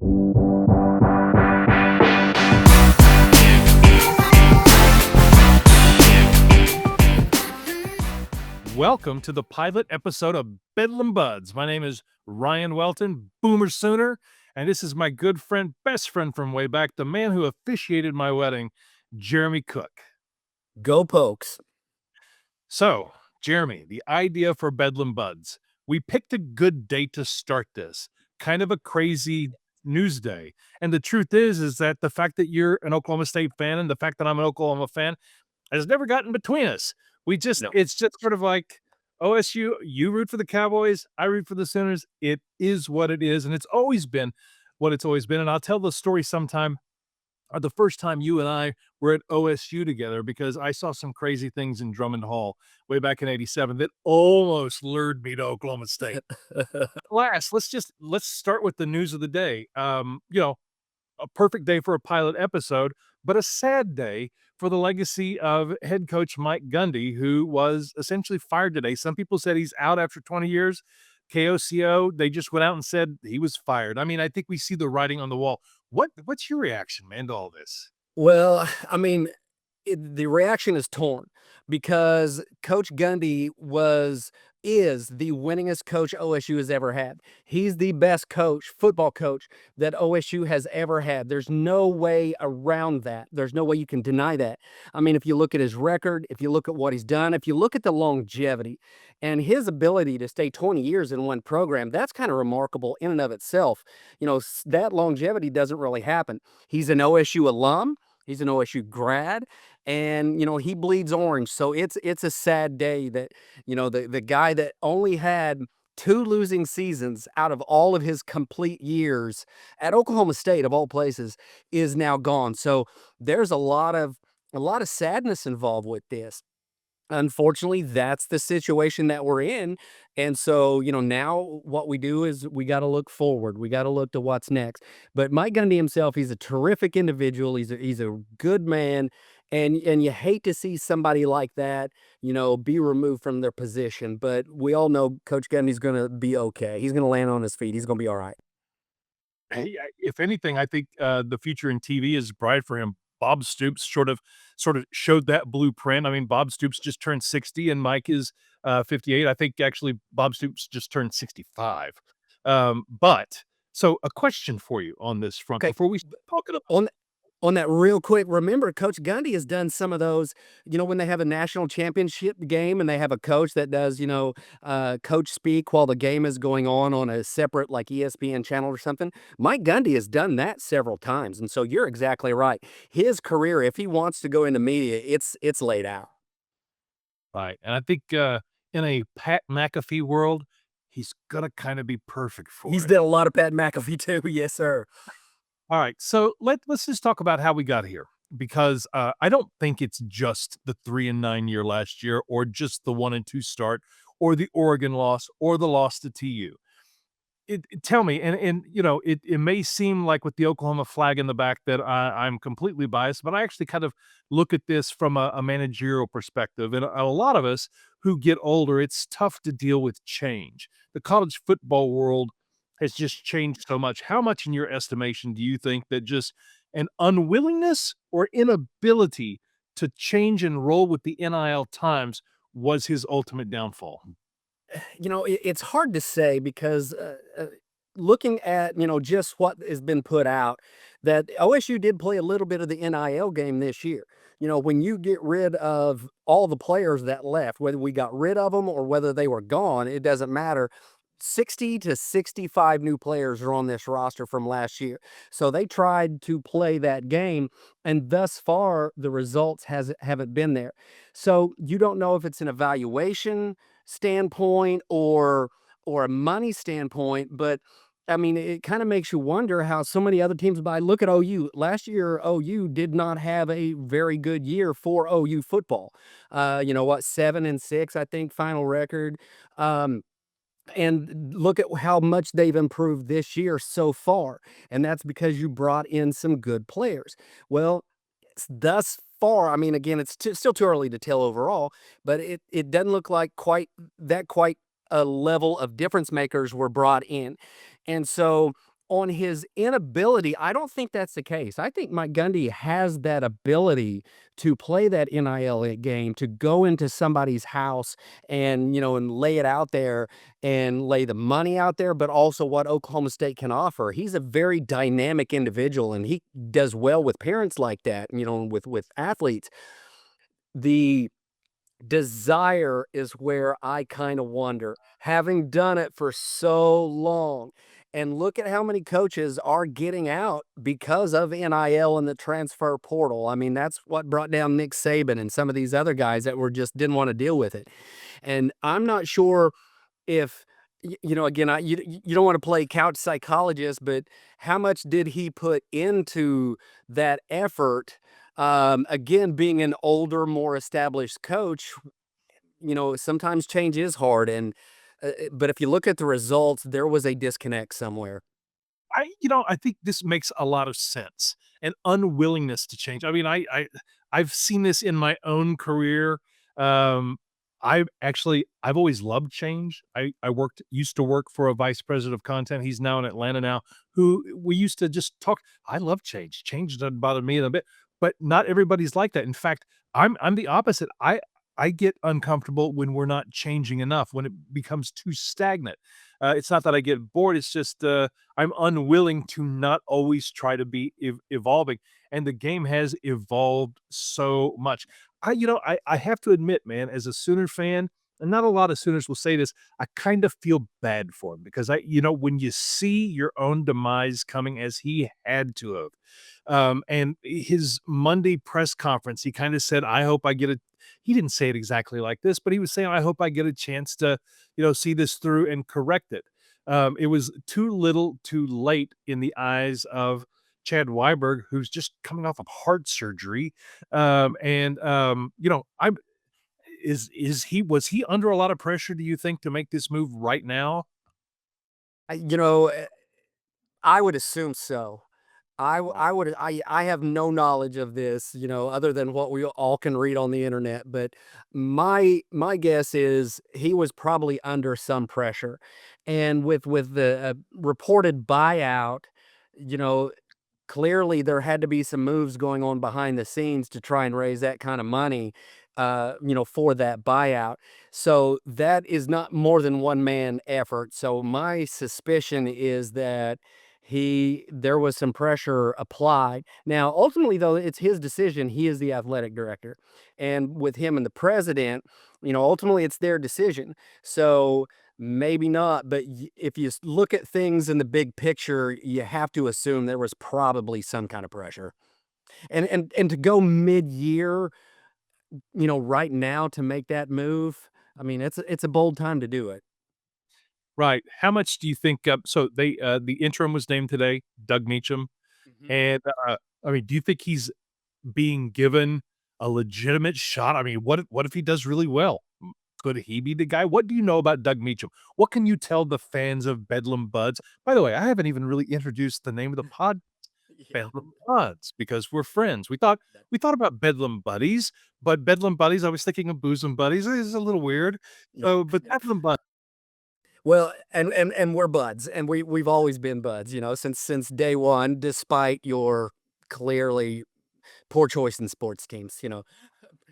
Welcome to the pilot episode of Bedlam Buds. My name is Ryan Welton, Boomer Sooner, and this is my good friend, best friend from way back, the man who officiated my wedding, Jeremy Cook. Go Pokes. So, Jeremy, the idea for Bedlam Buds. We picked a good day to start this, kind of a crazy news day. And the truth is that the fact that you're an Oklahoma State fan and the fact that I'm an Oklahoma fan has never gotten between us. No. It's just sort of like OSU, you root for the Cowboys, I root for the Sooners. It is what it is, and it's always been what it's always been. And I'll tell the story sometime, or the first time you and I were at OSU together, because I saw some crazy things in Drummond Hall way back in '87 that almost lured me to Oklahoma State. Last, let's start with the news of the day. A perfect day for a pilot episode, but a sad day for the legacy of head coach Mike Gundy, who was essentially fired today. Some people said he's out after 20 years. KOCO, they just went out and said he was fired. I mean, I think we see the writing on the wall. What's your reaction, man, to all this? Well, I mean, the reaction is torn because Coach Gundy is the winningest coach OSU has ever had. He's the best football coach that OSU has ever had. There's no way around that. There's no way you can deny that. I mean, if you look at his record, if you look at what he's done, if you look at the longevity and his ability to stay 20 years in one program, that's kind of remarkable in and of itself. That longevity doesn't really happen. He's an OSU alum. He's an OSU grad, and he bleeds orange. So it's a sad day that the guy that only had two losing seasons out of all of his complete years at Oklahoma State, of all places, is now gone. So there's a lot of sadness involved with this. Unfortunately, that's the situation that we're in. And so, now what we do is we got to look forward. We got to look to what's next. But Mike Gundy himself, he's a terrific individual. He's a good man. And you hate to see somebody like that, be removed from their position. But we all know Coach Gundy's going to be okay. He's going to land on his feet. He's going to be all right. Hey, if anything, I think the future in TV is bright for him. Bob Stoops sort of showed that blueprint. I mean, Bob Stoops just turned 60 and Mike is 58. I think actually Bob Stoops just turned 65. But so a question for you on this front Okay. before we talk it up. On that real quick, remember Coach Gundy has done some of those, when they have a national championship game and they have a coach that does, coach speak while the game is going on a separate like ESPN channel or something. Mike Gundy has done that several times. And so you're exactly right. His career, if he wants to go into media, it's laid out. Right. And I think in a Pat McAfee world, he's gonna kind of be perfect for He's it. done a lot of Pat McAfee too. Yes, sir. All right, so let's just talk about how we got here, because I don't think it's just the 3-9 year last year, or just the 1-2 start, or the Oregon loss, or the loss to TU. Tell me, and it may seem like with the Oklahoma flag in the back that I'm completely biased, but I actually kind of look at this from a managerial perspective. And a lot of us who get older, it's tough to deal with change. The college football world has just changed so much. How much, in your estimation, do you think that just an unwillingness or inability to change and roll with the NIL times was his ultimate downfall? It's hard to say because looking at just what has been put out, that OSU did play a little bit of the NIL game this year. When you get rid of all the players that left, whether we got rid of them or whether they were gone, it doesn't matter. 60 to 65 new players are on this roster from last year. So they tried to play that game, and thus far the results haven't been there. So you don't know if it's an evaluation standpoint or a money standpoint, but I mean, it kind of makes you wonder how so many other teams buy. Look at OU. Last year, OU did not have a very good year for OU football. 7-6, I think, final record. And look at how much they've improved this year so far. And that's because you brought in some good players. Well, thus far, I mean, again, it's still too early to tell overall, but it doesn't look like quite a level of difference makers were brought in. And so on his inability, I don't think that's the case. I think Mike Gundy has that ability to play that NIL game, to go into somebody's house and, and lay it out there and lay the money out there, but also what Oklahoma State can offer. He's a very dynamic individual, and he does well with parents like that, with athletes. The desire is where I kind of wonder, having done it for so long. And look at how many coaches are getting out because of NIL and the transfer portal. I mean, that's what brought down Nick Saban and some of these other guys that were just didn't want to deal with it. And I'm not sure if again, you don't want to play couch psychologist, but how much did he put into that effort? Again, being an older, more established coach, sometimes change is hard. And but if you look at the results, there was a disconnect somewhere. I think this makes a lot of sense. An unwillingness to change. I mean, I've seen this in my own career. Um, I've always loved change. I used to work for a vice president of content. He's now in Atlanta now, who we used to just talk. I love change. Change doesn't bother me a bit, but not everybody's like that. In fact, I'm the opposite. I get uncomfortable when we're not changing enough, when it becomes too stagnant. It's not that I get bored. It's just I'm unwilling to not always try to be evolving, and the game has evolved so much. I have to admit, man, as a Sooner fan, and not a lot of Sooners will say this, I kind of feel bad for him because when you see your own demise coming as he had to have, and his Monday press conference, he kind of said, "I hope I get a." He didn't say it exactly like this, but he was saying, "I hope I get a chance to, see this through and correct it." It was too little, too late in the eyes of Chad Weiberg, who's just coming off of heart surgery. I'm is he was he under a lot of pressure, do you think, to make this move right now? I, you know, eh, I would assume so. Right. I have no knowledge of this, other than what we all can read on the internet, but my guess is he was probably under some pressure. And with the reported buyout, you know, clearly there had to be some moves going on behind the scenes to try and raise that kind of money, for that buyout. So that is not more than one man effort. So my suspicion is that there was some pressure applied. Now, ultimately, though, it's his decision. He is the athletic director, and with him and the president, ultimately it's their decision. So maybe not, but if you look at things in the big picture, you have to assume there was probably some kind of pressure. And to go mid-year, right now to make that move, I mean, it's a bold time to do it. Right. How much do you think, the interim was named today, Doug Meacham, Mhm. and, I mean, do you think he's being given a legitimate shot? I mean, what if he does really well? Could he be the guy? What do you know about Doug Meacham? What can you tell the fans of Bedlam Buds? By the way, I haven't even really introduced the name of the pod, Yeah. Bedlam Buds, because we're friends. We thought about Bedlam Buddies, but Bedlam Buddies, I was thinking of Bosom Buddies. It's a little weird. Yeah. But Bedlam Buds. Well, and we're buds, and we've always been buds, since day one, despite your clearly poor choice in sports teams,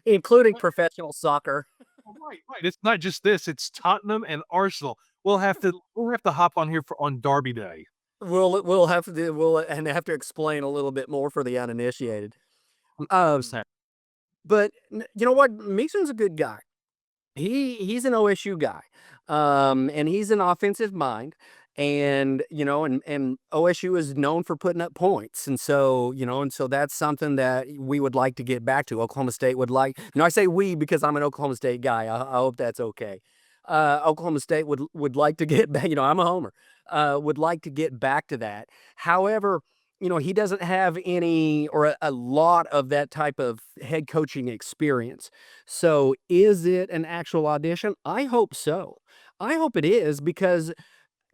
including professional soccer. Oh, right. It's not just this, it's Tottenham and Arsenal. We'll have to hop on here on Derby Day. We'll have to explain a little bit more for the uninitiated. Um, 100%. but you know what? Mason's a good guy. He's an OSU guy, and he's an offensive mind, and and OSU is known for putting up points, and so that's something that we would like to get back to. Oklahoma State would like, I say we because I'm an Oklahoma State guy. I hope that's okay. Oklahoma State would like to get back. I'm a homer. Would like to get back to that. However, he doesn't have any or a lot of that type of head coaching experience. So, is it an actual audition? I hope so. I hope it is because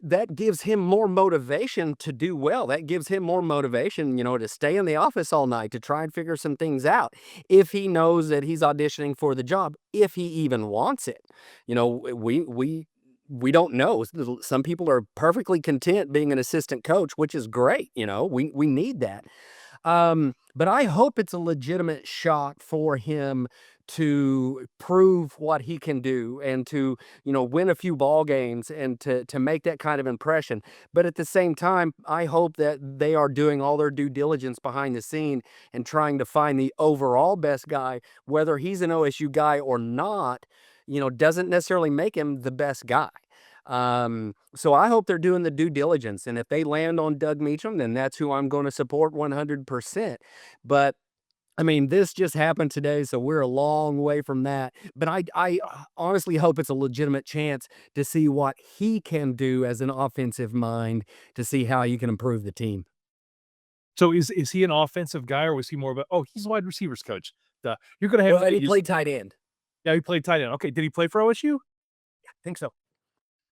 that gives him more motivation to do well. That gives him more motivation, to stay in the office all night to try and figure some things out. If he knows that he's auditioning for the job, if he even wants it. We we don't know. Some people are perfectly content being an assistant coach, which is great. We need that. But I hope it's a legitimate shot for him to prove what he can do and to, win a few ball games and to make that kind of impression. But at the same time, I hope that they are doing all their due diligence behind the scene and trying to find the overall best guy, whether he's an OSU guy or not, doesn't necessarily make him the best guy. So I hope they're doing the due diligence, and if they land on Doug Meacham, then that's who I'm going to support 100%. But I mean, this just happened today, so we're a long way from that. But I honestly hope it's a legitimate chance to see what he can do as an offensive mind to see how he can improve the team. So is he an offensive guy or was he more of a, oh, he's a wide receivers coach? You're gonna have Well, and he you, played tight end. yeah, he played tight end. Okay, did he play for OSU? I think so.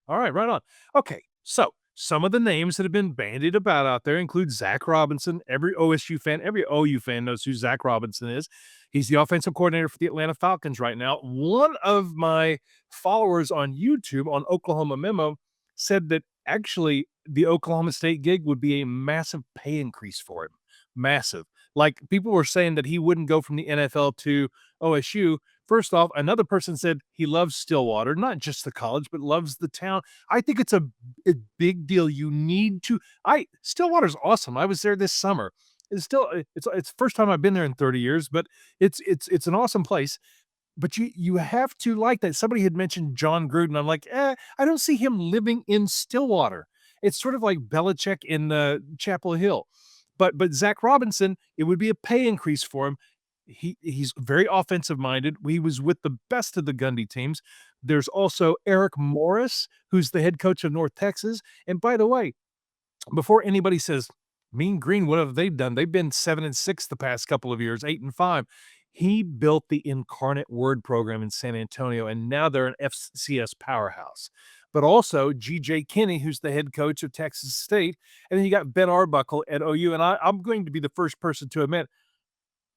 All right, right on. Okay, so some of the names that have been bandied about out there include Zach Robinson. Every OSU fan, every OU fan knows who Zach Robinson is. He's the offensive coordinator for the Atlanta Falcons right now. One of my followers on YouTube on Oklahoma Memo said that actually the Oklahoma State gig would be a massive pay increase for him. Massive. Like people were saying that he wouldn't go from the NFL to OSU. First off, another person said he loves Stillwater, not just the college, but loves the town. I think it's a big deal. You need to. I Stillwater's awesome. I was there this summer. It's the first time I've been there in 30 years, but it's an awesome place. But you have to like that. Somebody had mentioned John Gruden. I'm like, I don't see him living in Stillwater. It's sort of like Belichick in Chapel Hill. But Zach Robinson, it would be a pay increase for him. He's very offensive minded. He was with the best of the Gundy teams. There's also Eric Morris, who's the head coach of North Texas. And by the way, before anybody says, Mean Green, what have they done? They've been 7-6 the past couple of years, 8-5. He built the Incarnate Word program in San Antonio, and now they're an FCS powerhouse. But also GJ Kinney, who's the head coach of Texas State, and then you got Ben Arbuckle at OU. And I'm going to be the first person to admit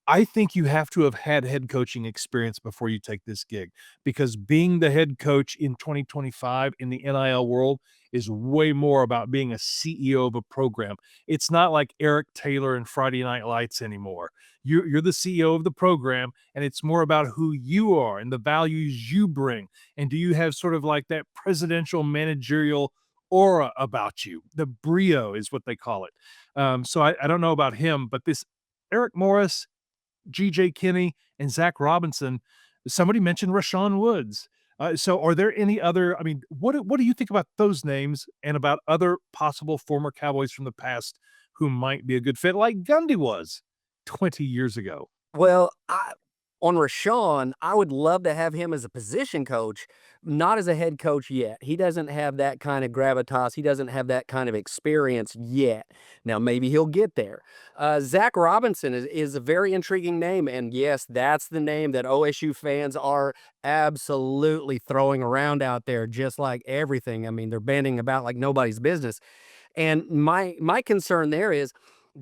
I think you have to have had head coaching experience before you take this gig, because being the head coach in 2025 in the NIL world is way more about being a CEO of a program. It's not like Eric Taylor and Friday Night Lights anymore. You're the CEO of the program, and it's more about who you are and the values you bring. And do you have sort of like that presidential managerial aura about you? The brio is what they call it. So I don't know about him, but this Eric Morris, GJ Kinney, and Zach Robinson. Somebody mentioned Rashawn Woods. So are there any other, I mean, what do you think about those names and about other possible former Cowboys from the past who might be a good fit, like Gundy was 20 years ago? Well, on Rashawn, I would love to have him as a position coach, not as a head coach yet. He doesn't have that kind of gravitas. He doesn't have that kind of experience yet. Now, maybe he'll get there. Zach Robinson is a very intriguing name. And yes, that's the name that OSU fans are absolutely throwing around out there, just like everything. I mean, they're banding about like nobody's business. And my concern there is,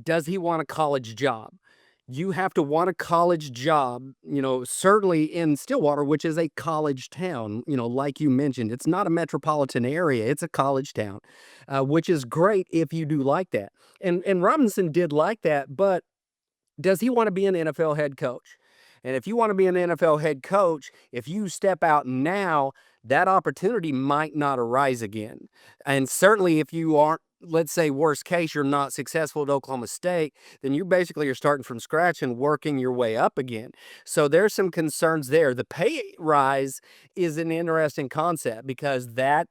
does he want a college job? You have to want a college job, certainly in Stillwater, which is a college town, like you mentioned. It's not a metropolitan area, it's a college town, which is great if you do like that. And Robinson did like that, but does he want to be an NFL head coach? And if you want to be an NFL head coach, if you step out now, that opportunity might not arise again. And certainly if you aren't, let's say worst case, you're not successful at Oklahoma State, then you basically are starting from scratch and working your way up again. So there's some concerns there. The pay rise is an interesting concept because that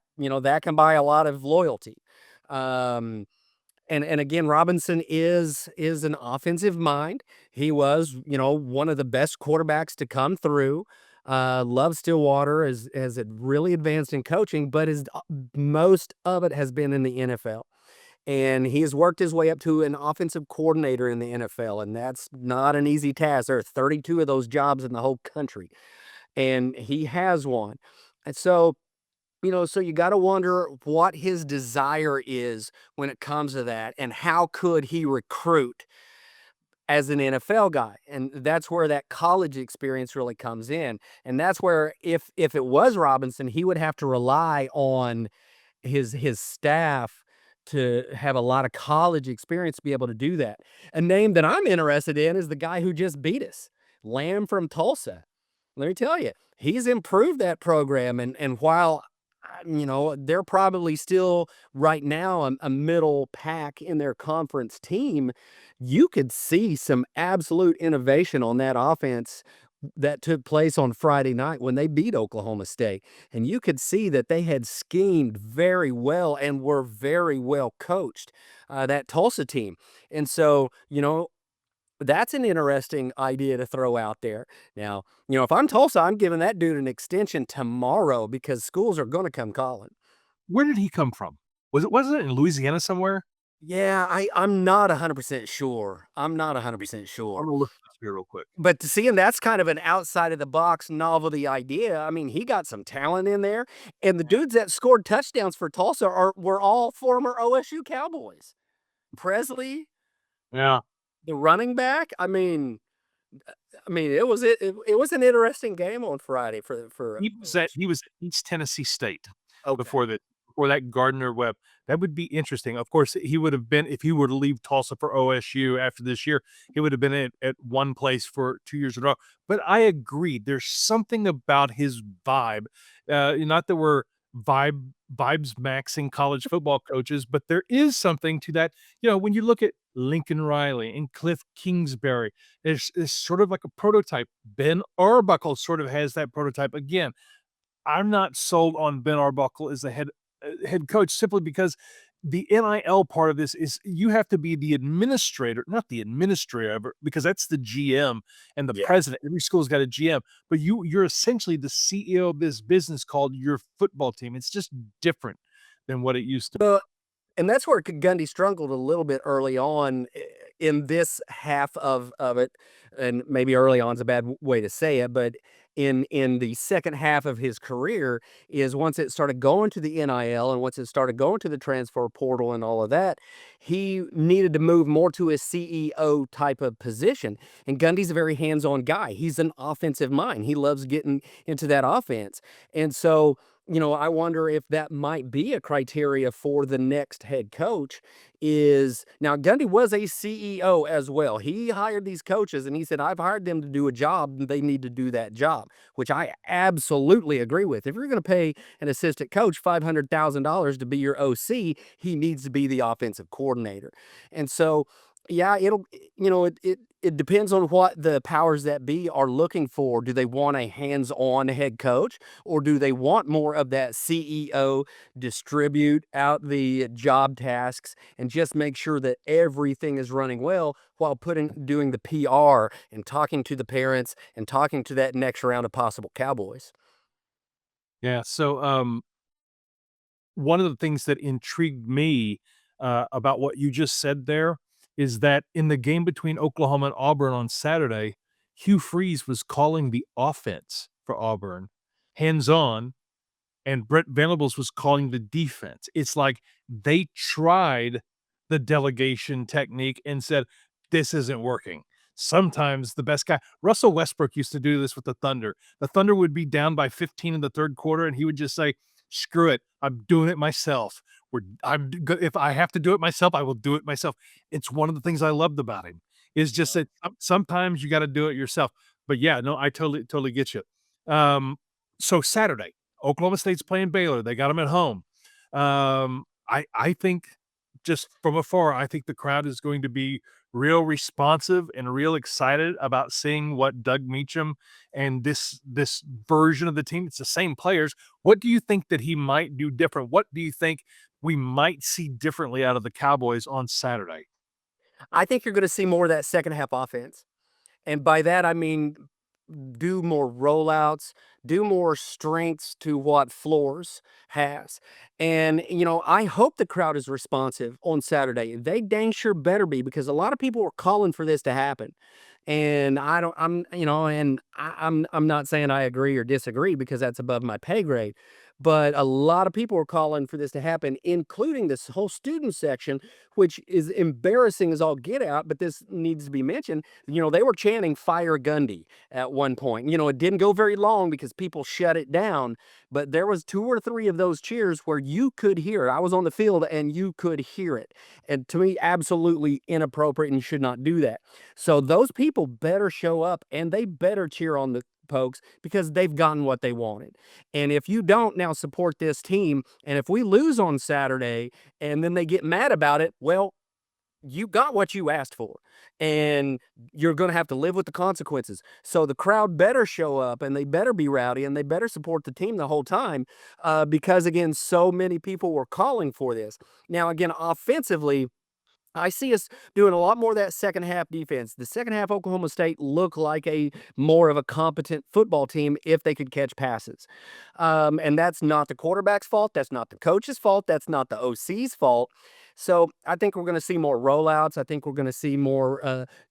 can buy a lot of loyalty. Um, and again, Robinson is an offensive mind. He was, one of the best quarterbacks to come through. Loves Stillwater as it really advanced in coaching, but most of it has been in the NFL. And he has worked his way up to an offensive coordinator in the NFL, and that's not an easy task. There are 32 of those jobs in the whole country, and he has one. And so you got to wonder what his desire is when it comes to that, and how could he recruit as an NFL guy, and that's where that college experience really comes in, and that's where if it was Robinson, he would have to rely on his staff to have a lot of college experience to be able to do that. A name that I'm interested in is the guy who just beat us, Lamb from Tulsa. Let me tell you, he's improved that program, and while they're probably still right now a middle pack in their conference team, you could see some absolute innovation on that offense that took place on Friday night when they beat Oklahoma State. And you could see that they had schemed very well and were very well coached, that Tulsa team. And so, that's an interesting idea to throw out there. Now, if I'm Tulsa, I'm giving that dude an extension tomorrow because schools are going to come calling. Where did he come from? Wasn't it in Louisiana somewhere? Yeah, I'm not 100% sure. I'm not 100% I'm sure. gonna look this here real quick. But to see him, that's kind of an outside of the box novelty idea. I mean, he got some talent in there, and the dudes that scored touchdowns for Tulsa were all former OSU Cowboys. Presley, Yeah. the running back. I mean, it was an interesting game on Friday for He was at East Tennessee State okay. before that Gardner Webb. That would be interesting. Of course, he would have been if he were to leave Tulsa for OSU after this year, he would have been at one place for 2 years in a row. But I agree, there's something about his vibe, not that we're vibes maxing college football coaches, but there is something to that. When you look at Lincoln Riley and Cliff Kingsbury, there's sort of like a prototype. Ben Arbuckle sort of has that prototype. Again, I'm not sold on Ben Arbuckle as the head coach simply because the NIL part of this is you have to be the administrator, not the administrator of it, because that's the GM and the Yeah. president. Every school's got a GM, but you're essentially the CEO of this business called your football team. It's just different than what it used to be. Well, and that's where Gundy struggled a little bit early on in this half of it, and maybe early on is a bad way to say it, but in the second half of his career is once it started going to the NIL and once it started going to the transfer portal and all of that, he needed to move more to a CEO type of position. And Gundy's a very hands-on guy. He's an offensive mind. He loves getting into that offense. And so I wonder if that might be a criteria for the next head coach is now Gundy was a CEO as well. He hired these coaches and he said, I've hired them to do a job and they need to do that job, which I absolutely agree with. If you're going to pay an assistant coach $500,000 to be your OC, he needs to be the offensive coordinator. And so, yeah, it depends on what the powers that be are looking for. Do they want a hands-on head coach, or do they want more of that CEO distribute out the job tasks and just make sure that everything is running well while doing the PR and talking to the parents and talking to that next round of possible Cowboys? Yeah. So, one of the things that intrigued me about what you just said there is that in the game between Oklahoma and Auburn on Saturday, Hugh Freeze was calling the offense for Auburn, hands on, and Brett Venables was calling the defense. It's like they tried the delegation technique and said, "This isn't working." Sometimes the best guy Russell Westbrook used to do this with the Thunder. The Thunder would be down by 15 in the 3rd quarter, and he would just say, "Screw it. I'm doing it myself. If I have to do it myself, I will do it myself." It's one of the things I loved about him, is just that sometimes you gotta do it yourself. But yeah, no, I totally get you. So Saturday, Oklahoma State's playing Baylor. They got them at home. I think just from afar, I think the crowd is going to be real responsive and real excited about seeing what Doug Meacham and this version of the team. It's the same players. What do you think that he might do different? What do you think we might see differently out of the Cowboys on Saturday? I think you're going to see more of that second half offense. And by that, I mean, do more rollouts, do more strengths to what Floors has. And, I hope the crowd is responsive on Saturday. They dang sure better be because a lot of people were calling for this to happen. And I don't, I'm, you know, and I'm not saying I agree or disagree because that's above my pay grade. but a lot of people are calling for this to happen, including this whole student section, which is embarrassing as all get out. But this needs to be mentioned. They were chanting "Fire Gundy" at one point. It didn't go very long because people shut it down, but there was 2 or 3 of those cheers where you could hear it. I was on the field and you could hear it. And to me, absolutely inappropriate, and you should not do that. So those people better show up and they better cheer on the Pokes because they've gotten what they wanted. And if you don't now support this team, and if we lose on Saturday and then they get mad about it, well, you got what you asked for, and you're going to have to live with the consequences. So the crowd better show up and they better be rowdy and they better support the team the whole time, because, again, so many people were calling for this. Now, again, offensively, I see us doing a lot more of that second half defense. The second half, Oklahoma State looked like a more of a competent football team if they could catch passes. And that's not the quarterback's fault. That's not the coach's fault. That's not the OC's fault. So I think we're going to see more rollouts. I think we're going to see more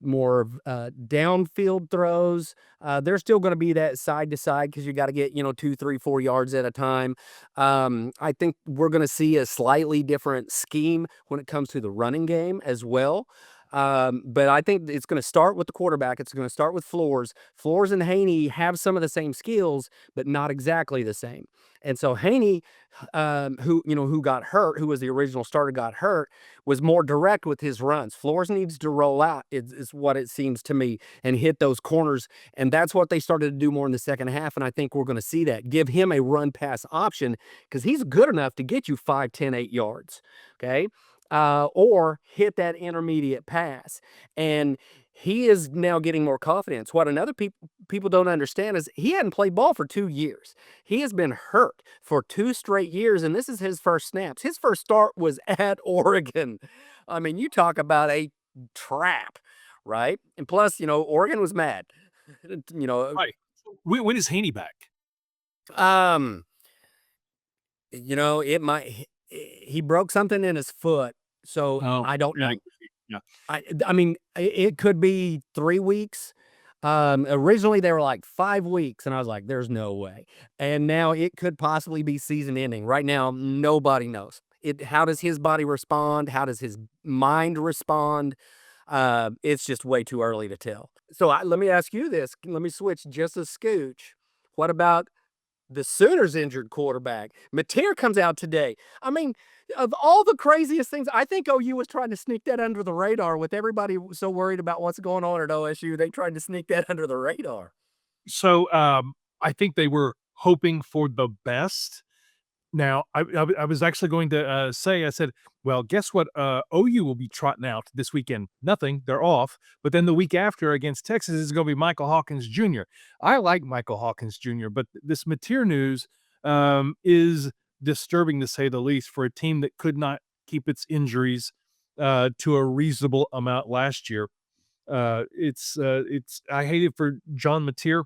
downfield throws. There's still going to be that side to side because you got to get 2, 3, 4 yards at a time. I think we're going to see a slightly different scheme when it comes to the running game as well. But I think it's going to start with the quarterback. It's going to start with Flores. Flores and Haney have some of the same skills, but not exactly the same. And so Haney, who got hurt, who was the original starter, got hurt, was more direct with his runs. Flores needs to roll out, is what it seems to me, and hit those corners. And that's what they started to do more in the second half. And I think we're going to see that. Give him a run pass option because he's good enough to get you 5, 10, 8 yards. Okay. Or hit that intermediate pass. And he is now getting more confidence. What another people don't understand is he hadn't played ball for 2 years. He has been hurt for 2 straight years, and this is his first snaps. His first start was at Oregon. I mean, you talk about a trap, right? And plus, Oregon was mad. you know, Right. When is Haney back? um, it might he broke something in his foot, so Oh, I don't know. yeah. I mean, it could be 3 weeks. Originally they were like 5 weeks, and I was like, "There's no way." And now it could possibly be season ending. Right now, nobody knows. How does his body respond? How does his mind respond? It's just way too early to tell. So let me ask you this. Let me switch just a scooch. What about the Sooners' injured quarterback? Mateer comes out today. I mean, of all the craziest things, I think OU was trying to sneak that under the radar with everybody so worried about what's going on at OSU. They tried to sneak that under the radar. So, I think they were hoping for the best. Now, I was actually going to, say, I said, "Well, guess what, OU will be trotting out this weekend? Nothing, they're off, but then the week after against Texas is gonna be Michael Hawkins Jr." I like Michael Hawkins Jr., but this Mateer news, is disturbing to say the least for a team that could not keep its injuries, to a reasonable amount last year. It's I hate it for John Mateer.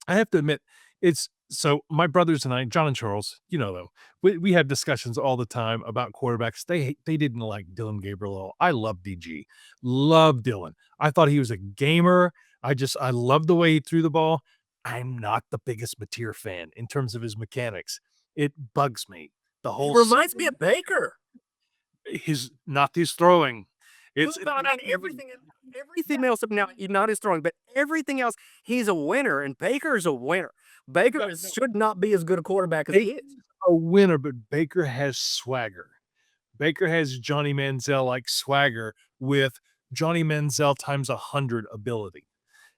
I have to admit, it's so my brothers and I, John and Charles, them. We have discussions all the time about quarterbacks. They didn't like Dylan Gabriel at all. I love DG, love Dylan. I thought he was a gamer. I love the way he threw the ball. I'm not the biggest Mateer fan in terms of his mechanics. It bugs me. The He whole reminds me of Baker. his not his throwing. It's Well, not everything else. Now, not his throwing, but everything else. He's a winner, and Baker's a winner. Baker no, no, should not be as good a quarterback as he is. a winner, but Baker has swagger. Baker has Johnny Manziel like swagger with Johnny Manziel times 100 ability.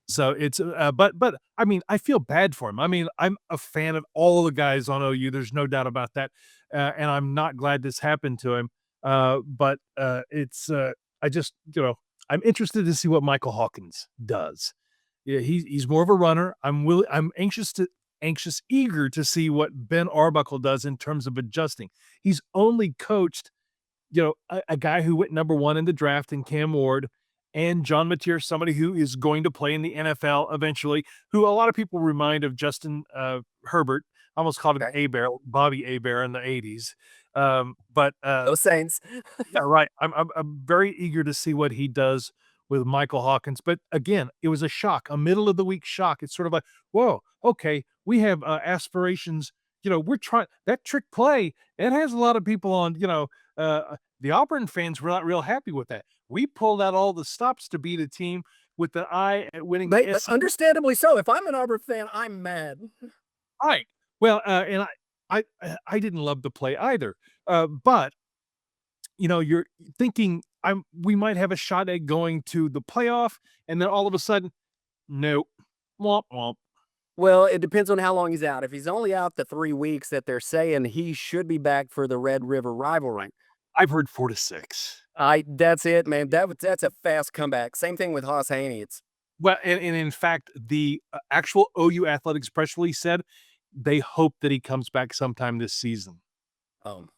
So it's, but I mean, I feel bad for him. I mean, I'm a fan of all the guys on OU. There's no doubt about that, and I'm not glad this happened to him. But it's, I just, I'm interested to see what Michael Hawkins does. Yeah, he's more of a runner. I'm eager to see what Ben Arbuckle does in terms of adjusting. He's only coached, a guy who went number 1 in the draft in Cam Ward and John Mateer, somebody who is going to play in the NFL eventually, who a lot of people remind of Justin Herbert. I almost called him Okay. Bobby Bear in the 80s. But Those Saints. yeah, right. I'm very eager to see what he does with Michael Hawkins. But again, it was a shock, a middle of the week shock. It's sort of like, whoa, okay, we have aspirations, we're trying that trick play. It has a lot of people on, the Auburn fans were not real happy with that. We pulled out all the stops to beat a team with the eye at winning the But SEC. understandably so. If I'm an Auburn fan, I'm mad. Right. Well, and I didn't love the play either. But you're thinking we might have a shot at going to the playoff, and then all of a sudden, nope, womp womp. Well, it depends on how long he's out. If he's only out the 3 weeks that they're saying, he should be back for the Red River rivalry. I've heard 4 to 6. That's it, man. That's a fast comeback. Same thing with Haas Haney. It's Well, and in fact, the actual OU athletics press release said they hope that he comes back sometime this season. um,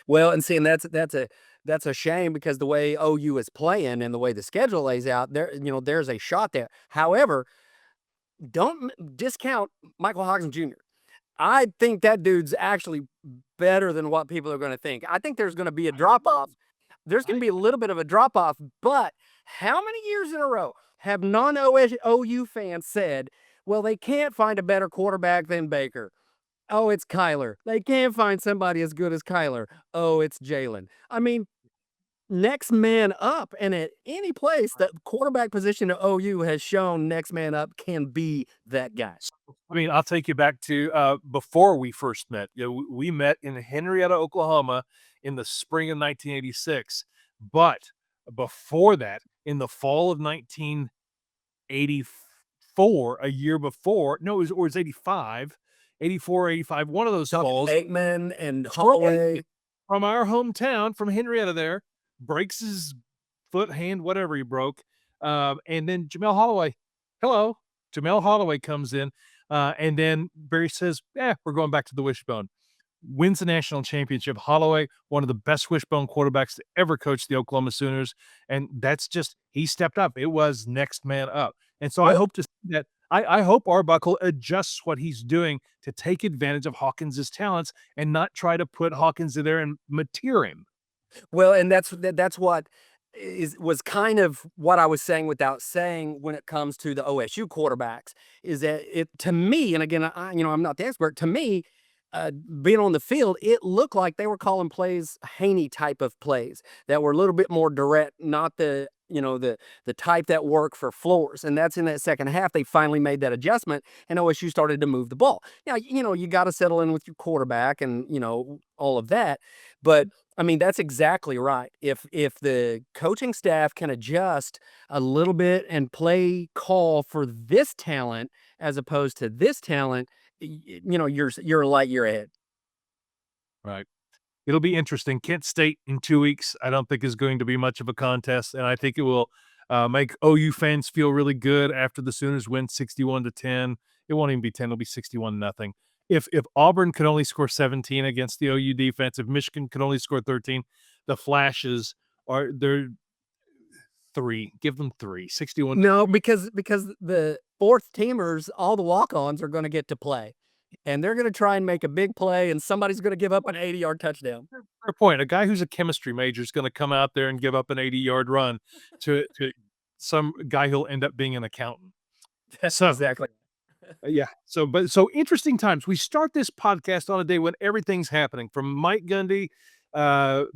well, and see, and that's a shame because the way OU is playing and the way the schedule lays out, there's a shot there. However, don't discount Michael Hawkins Jr. I think that dude's actually better than what people are going to think. I think there's going to be a drop off. There's going to be a little bit of a drop off, but how many years in a row have non OU fans said, well, they can't find a better quarterback than Baker? Oh, it's Kyler. They can't find somebody as good as Kyler. Oh, it's Jalen. I mean, next man up. And at any place, the quarterback position at OU has shown next man up can be that guy. I mean, I'll take you back to before we first met. We met in Henrietta, Oklahoma, in the spring of 1986. But before that, in the fall of 1984, a year before, no, it was 85, 84, 85, one of those falls. Aikman and Holloway. From our hometown, from Henrietta there, breaks his foot, hand, whatever he broke. And then Jamel Holloway, hello, Jamel Holloway comes in. And then Barry says, we're going back to the wishbone. Wins the national championship. Holloway, one of the best wishbone quarterbacks to ever coach the Oklahoma Sooners. And that's just, he stepped up. It was next man up. And so I hope to see that. I hope Arbuckle adjusts what he's doing to take advantage of Hawkins's talents and not try to put Hawkins in there and mateer him. Well, and that's what was kind of what I was saying without saying when it comes to the OSU quarterbacks is that it to me, and again, I'm not the expert. To me, being on the field, it looked like they were calling plays Haney type of plays that were a little bit more direct, not the type that work for floors. And that's in that second half. They finally made that adjustment and OSU started to move the ball. Now, you got to settle in with your quarterback and, all of that. But I mean, that's exactly right. If the coaching staff can adjust a little bit and play call for this talent as opposed to this talent, you're a light year ahead. Right. It'll be interesting. Kent State in 2 weeks, I don't think is going to be much of a contest, and I think it will make OU fans feel really good after the Sooners win 61-10. It won't even be 10; it'll be 61-0. If Auburn could only score 17 against the OU defense, if Michigan could only score 13, the flashes they're 3. Give them 3. 61. No, because the fourth teamers, all the walk-ons are going to get to play. And they're going to try and make a big play, and somebody's going to give up an 80-yard touchdown. Fair point. A guy who's a chemistry major is going to come out there and give up an 80-yard run to some guy who'll end up being an accountant. That's So exactly. yeah. So interesting times. We start this podcast on a day when everything's happening, from Mike Gundy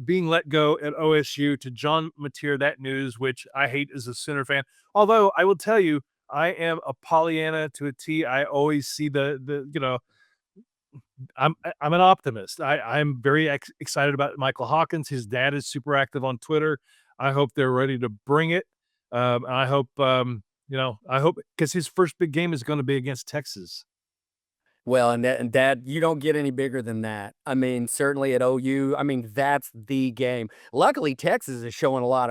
being let go at OSU to John Mateer, that news, which I hate as a Sooner fan. Although I will tell you, I am a Pollyanna to a T. I always see I'm an optimist. I'm very excited about Michael Hawkins. His dad is super active on Twitter. I hope they're ready to bring it. I hope because his first big game is going to be against Texas. Well, and Dad, you don't get any bigger than that. I mean, certainly at OU, I mean, that's the game. Luckily, Texas is showing a lot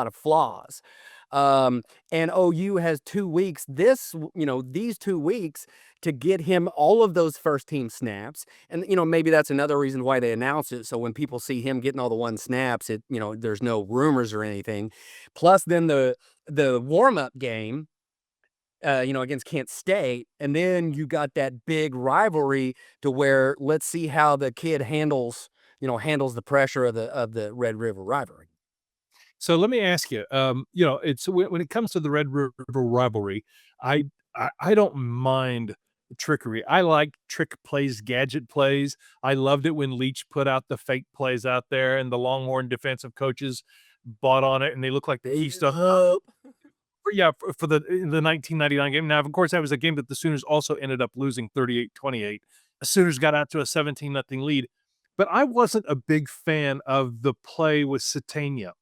of flaws. And OU has 2 weeks, these 2 weeks to get him all of those first team snaps. And, maybe that's another reason why they announced it. So when people see him getting all the 1 snaps, there's no rumors or anything. Plus then the warm-up game, against Kent State. And then you got that big rivalry to where let's see how the kid handles the pressure of the Red River rivalry. So let me ask you, it's when it comes to the Red River rivalry, I don't mind trickery. I like trick plays, gadget plays. I loved it when Leach put out the fake plays out there and the Longhorn defensive coaches bought on it and they look like the They Keystone. up. Yeah, for the 1999 game. Now, of course, that was a game that the Sooners also ended up losing 38-28. The Sooners got out to a 17-0 lead, but I wasn't a big fan of the play with Satania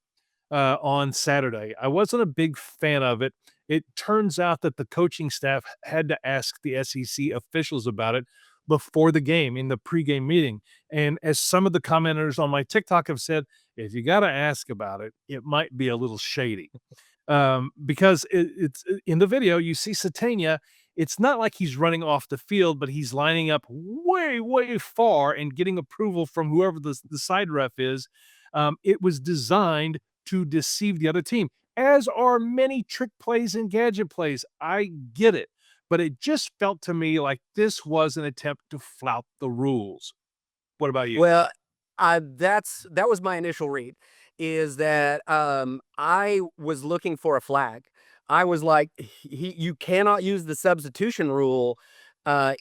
on Saturday. I wasn't a big fan of it. It turns out that the coaching staff had to ask the SEC officials about it before the game in the pregame meeting. And as some of the commenters on my TikTok have said, if you got to ask about it, it might be a little shady. Because it's in the video, you see Satania. It's not like he's running off the field, but he's lining up way, way far and getting approval from whoever the side ref is. It was designed to deceive the other team, as are many trick plays and gadget plays. I get it, but it just felt to me like this was an attempt to flout the rules. What about you? Well, that was my initial read, is that I was looking for a flag. I was like, you cannot use the substitution rule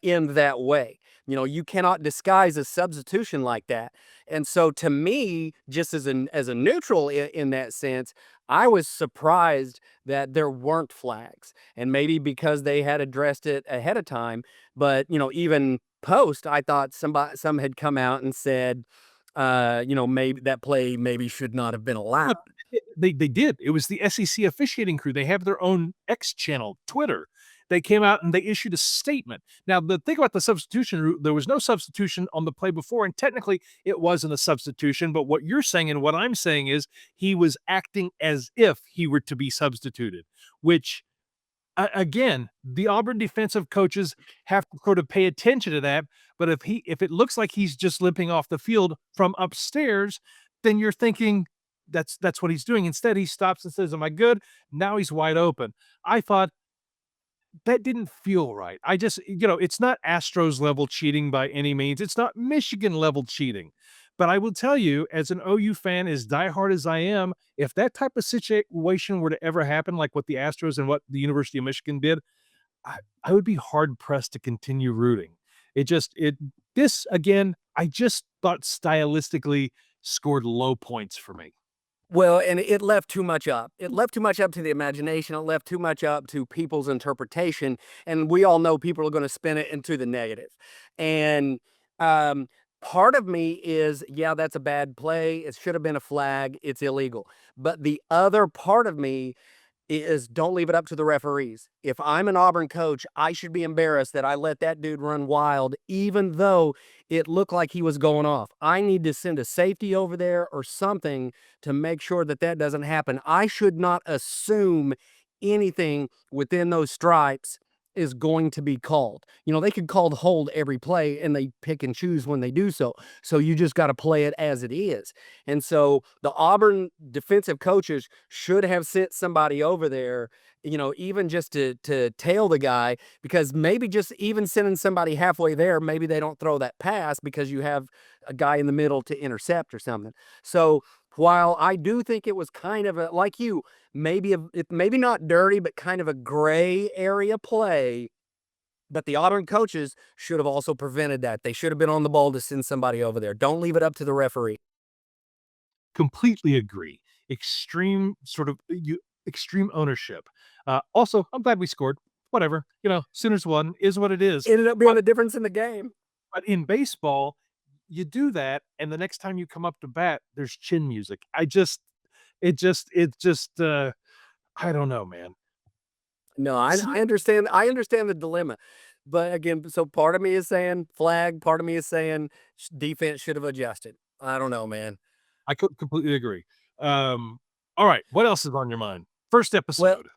in that way. You know, you cannot disguise a substitution like that. And so, to me, just as a neutral in that sense, I was surprised that there weren't flags, and maybe because they had addressed it ahead of time. But even post, I thought some had come out and said, maybe that play maybe should not have been allowed. But they did. It was the SEC officiating crew. They have their own X channel, Twitter. They came out and they issued a statement. Now, the thing about the substitution rule, there was no substitution on the play before, and technically it wasn't a substitution. But what you're saying and what I'm saying is he was acting as if he were to be substituted, which again, the Auburn defensive coaches have to sort of pay attention to that. But if it looks like he's just limping off the field from upstairs, then you're thinking that's what he's doing. Instead, he stops and says, "Am I good?" Now he's wide open. I thought that didn't feel right. I just, it's not Astros level cheating by any means. It's not Michigan level cheating. But I will tell you, as an OU fan, as diehard as I am, if that type of situation were to ever happen, like what the Astros and what the University of Michigan did, I would be hard pressed to continue rooting. This again, I just thought stylistically scored low points for me. Well, and it left too much up. It left too much up to the imagination. It left too much up to people's interpretation. And we all know people are going to spin it into the negative. And part of me is, yeah, that's a bad play. It should have been a flag. It's illegal. But the other part of me is, don't leave it up to the referees. If I'm an Auburn coach, I should be embarrassed that I let that dude run wild, even though it looked like he was going off. I need to send a safety over there or something to make sure that that doesn't happen. I should not assume anything within those stripes is going to be called. They could call the hold every play and they pick and choose when they do so. So you just got to play it as it is. And so the Auburn defensive coaches should have sent somebody over there, even just to tail the guy, because maybe just even sending somebody halfway there, maybe they don't throw that pass because you have a guy in the middle to intercept or something. So while I do think it was kind of like you, maybe not dirty, but kind of a gray area play, but the Auburn coaches should have also prevented that. They should have been on the ball to send somebody over there. Don't leave it up to the referee. Completely agree. Extreme ownership. Also, I'm glad we scored. Whatever, Sooners won is what it is. Ended up being the difference in the game. But in baseball, you do that, and the next time you come up to bat, there's chin music. I don't know, man. No, I understand. I understand the dilemma. But again, so part of me is saying flag, part of me is saying defense should have adjusted. I don't know, man. I completely agree. All right, what else is on your mind? First Well, episode.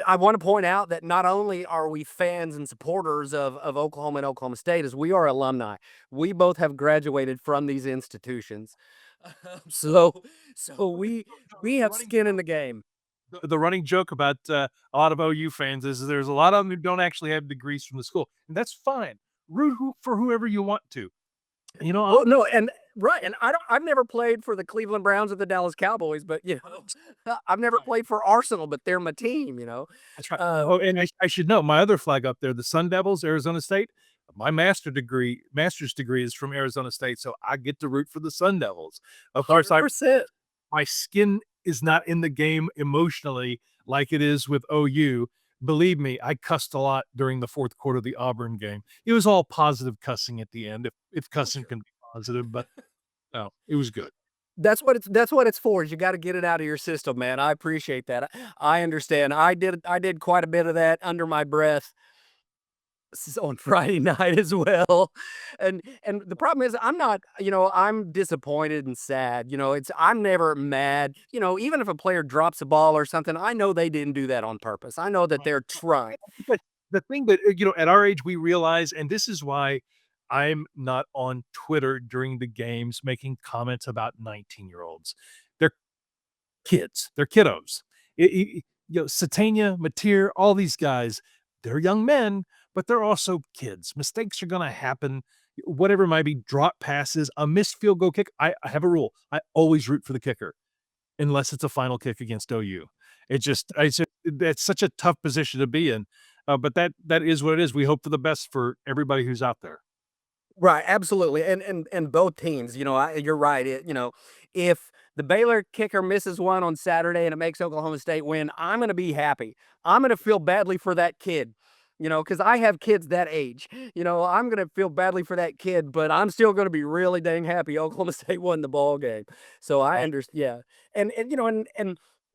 I want to point out that not only are we fans and supporters of Oklahoma and Oklahoma State, as we are alumni. We both have graduated from these institutions. So we have skin in the game. The running joke about a lot of OU fans is there's a lot of them who don't actually have degrees from the school, and that's fine. For whoever you want to. Oh, no, and Right, and I've never played for the Cleveland Browns or the Dallas Cowboys, but, I've never played for Arsenal, but they're my team, That's right. Uh, Oh, and I should know my other flag up there, the Sun Devils, Arizona State. My master's degree is from Arizona State, so I get to root for the Sun Devils. Of course, I 100%. my skin is not in the game emotionally like it is with OU. Believe me, I cussed a lot during the fourth quarter of the Auburn game. It was all positive cussing at the end, if cussing can be positive, but no, it was good. That's what it's for, is you gotta get it out of your system, man. I appreciate that. I understand. I did quite a bit of that under my breath on Friday night as well. And the problem is I'm not, I'm disappointed and sad. I'm never mad. Even if a player drops a ball or something, I know they didn't do that on purpose. I know that they're trying. But the thing that, at our age, we realize, and this is why I'm not on Twitter during the games making comments about 19-year-olds. They're kids. They're kiddos. Satania, Mateer, all these guys, they're young men, but they're also kids. Mistakes are going to happen. Whatever it might be, drop passes, a missed field goal kick. I have a rule. I always root for the kicker unless it's a final kick against OU. That's such a tough position to be in. But that is what it is. We hope for the best for everybody who's out there. Right, absolutely, and both teams, you're right. If the Baylor kicker misses one on Saturday and it makes Oklahoma State win, I'm going to be happy. I'm going to feel badly for that kid, because I have kids that age. I'm going to feel badly for that kid, but I'm still going to be really dang happy Oklahoma State won the ball game. So I Uh, understand, yeah, and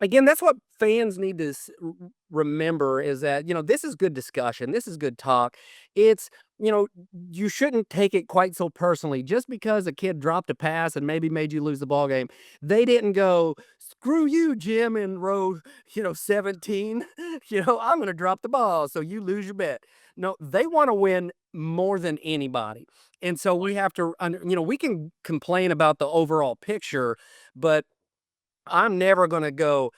again, that's what fans need to remember, is that this is good discussion, this is good talk. It's you know, you shouldn't take it quite so personally. Just because a kid dropped a pass and maybe made you lose the ball game, they didn't go, "Screw you, Jim, in row, 17. I'm going to drop the ball, so you lose your bet." No, they want to win more than anybody. And so we have to, we can complain about the overall picture, but I'm never going to go,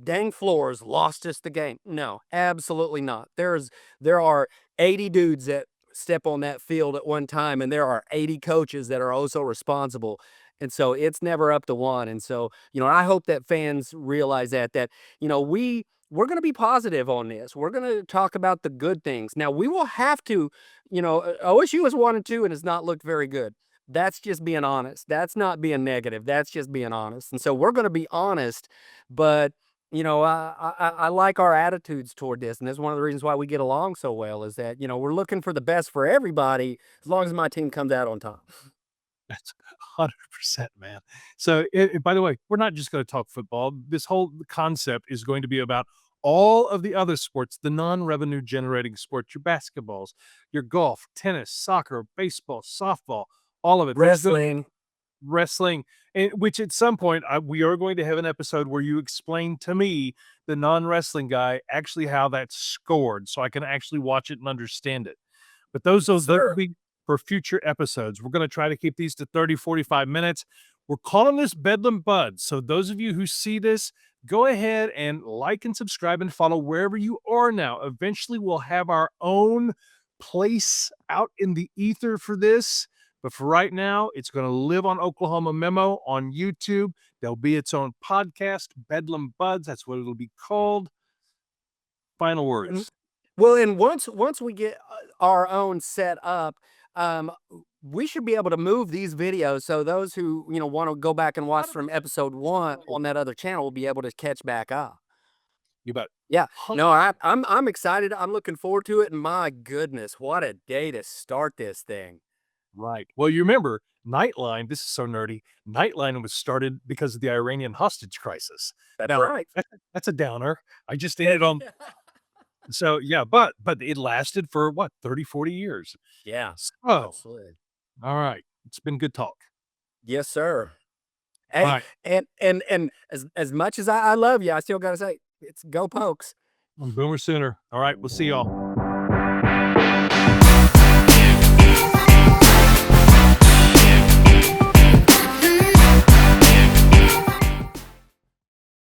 dang floors lost us the game. No, absolutely not. There are 80 dudes that step on that field at one time, and there are 80 coaches that are also responsible. And so it's never up to one. And so, I hope that fans realize that, we're going to be positive on this. We're going to talk about the good things. Now, we will have to, OSU has 1-2 and has not looked very good. That's just being honest. That's not being negative. That's just being honest. And so we're going to be honest, but I like our attitudes toward this, and that's one of the reasons why we get along so well. Is that we're looking for the best for everybody, as long as my team comes out on top. That's 100%, man. So, by the way, we're not just going to talk football. This whole concept is going to be about all of the other sports, the non-revenue generating sports, your basketballs, your golf, tennis, soccer, baseball, softball, all of it. But it's gonna Wrestling. wrestling, and which at some point we are going to have an episode where you explain to me, the non-wrestling guy, actually how that's scored, so I can actually watch it and understand it. But those will Sure. be for future episodes. We're going to try to keep these to 30, 45 minutes. We're calling this Bedlam Buds. So those of you who see this, go ahead and like and subscribe and follow wherever you are now. Eventually, we'll have our own place out in the ether for this. But for right now, it's going to live on Oklahoma Memo on YouTube. There'll be its own podcast, Bedlam Buds. That's what it'll be called. Final Mhm. words. Well, and once we get our own set up, um, we should be able to move these videos, so those who want to go back and watch from episode 1 on that other channel will be able to catch back up. You bet. Yeah. No, I'm excited. I'm looking forward to it. And my goodness, what a day to start this thing. Right. Well, you remember Nightline, this is so nerdy. Nightline was started because of the Iranian hostage crisis. That's Now, right. that's a downer. I just ended on so yeah, but it lasted for what, 30, 40 years. Yeah, So, absolutely. all right. It's been good talk. Yes, sir. All Hey, right. and as much as I love you, I still gotta say it's go Pokes. Boomer sooner. All right. We'll see y'all.